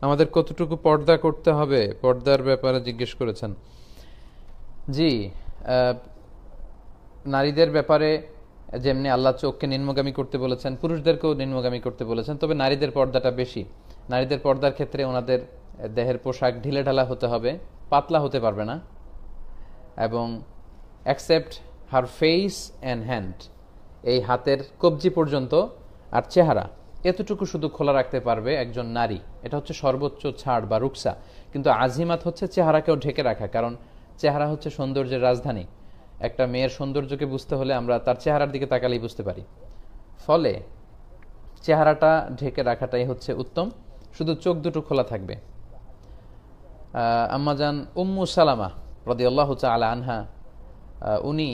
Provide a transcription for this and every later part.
আমাদের কতটুকু পর্দা করতে হবে, পর্দার ব্যাপারে জিজ্ঞেস করেছেন। জি, নারীদের ব্যাপারে যেমনি আল্লাহ চোখকে নিম্নগামী করতে বলেছেন, পুরুষদেরকেও নিম্নগামী করতে বলেছেন, তবে নারীদের পর্দাটা বেশি। নারীদের পর্দার ক্ষেত্রে ওনাদের দেহের পোশাক ঢিলেঢালা হতে হবে, পাতলা হতে পারবে না, এবং accept her face and hand, এই হাতের কবজি পর্যন্ত আর চেহারা এতটুকু শুধু খোলা রাখতে পারবে একজন নারী। এটা হচ্ছে সর্বোচ্চ ছাড় বা রুকসা। কিন্তু আজিমাত হচ্ছে চেহারাকেও ঢেকে রাখা, কারণ চেহারা হচ্ছে সৌন্দর্যের রাজধানী। একটা মেয়ের সৌন্দর্যকে বুঝতে হলে আমরা তার চেহারার দিকে তাকালেই বুঝতে পারি। ফলে চেহারাটা ঢেকে রাখাটাই হচ্ছে উত্তম, শুধু চোখ দুটো খোলা থাকবে। আম্মাজান উম্মু সালামা রাদিয়াল্লাহু তাআলা আনহা, উনি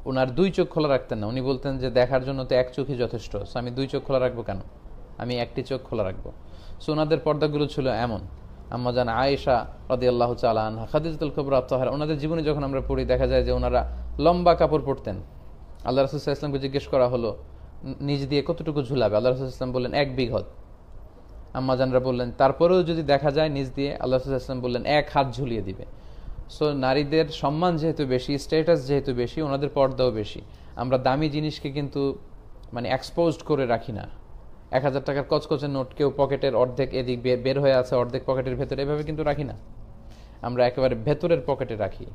ওনার দুই চোখ খোলা রাখতেন না। উনি বলতেন যে দেখার জন্য তো এক চোখই যথেষ্ট, সো আমি দুই চোখ খোলা রাখবো কেন, আমি একটি চোখ খোলা রাখবো। সো ওনাদের পর্দাগুলো ছিল এমন। আম্মাজান আয়েশা রাদিয়াল্লাহু তাআলা আনহা, খাদিজাতুল কুবরা তাহরা, ওনাদের জীবনে যখন আমরা পড়ি দেখা যায় যে ওনারা লম্বা কাপড় পরতেন। আল্লাহ রাসূল সাল্লাল্লাহু আলাইহি ওয়াসাল্লামকে জিজ্ঞেস করা হলো নিজ দিয়ে কতটুকু ঝুলাবে, আল্লাহ রাসূল সাল্লাল্লাহু আলাইহি ওয়াসাল্লাম বললেন 1 বিঘত। আম্মাজানরা বললেন তারপরেও যদি দেখা যায় নিজ দিয়ে, আল্লাহ রাসূল সাল্লাল্লাহু আলাইহি ওয়াসাল্লাম বললেন 1 হাত ঝুলিয়ে দিবে। সো নারীদের সম্মান যেহেতু বেশি, স্ট্যাটাস যেহেতু বেশি, ওনাদের পর্দাও বেশি। আমরা দামি জিনিসকে কিন্তু মানে এক্সপোজড করে রাখি না। 1000 টাকার কচকচে নোট কেউ পকেটের অর্ধেক এদিক বের হয়ে আছে, অর্ধেক পকেটের ভেতরে, এভাবে কিন্তু রাখি না। আমরা একেবারে ভেতরের পকেটে রাখি।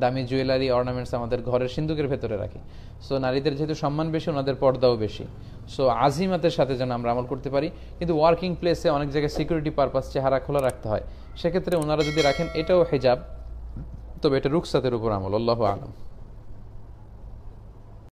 দামি জুয়েলারি অর্নামেন্টস আমাদের ঘরের সিন্দুকের ভেতরে রাখি। সো নারীদের যেহেতু সম্মান বেশি, ওনাদের পর্দাও বেশি। সো আজিমাতের সাথে যেন আমরা আমল করতে পারি। কিন্তু ওয়ার্কিং প্লেসে অনেক জায়গায় সিকিউরিটি পারপাস চেহারা খোলা রাখতে হয়, সেক্ষেত্রে ওনারা যদি রাখেন এটাও হিজাব, তবে এটা রুকসাতের উপর আমল। আল্লাহু আ'লাম।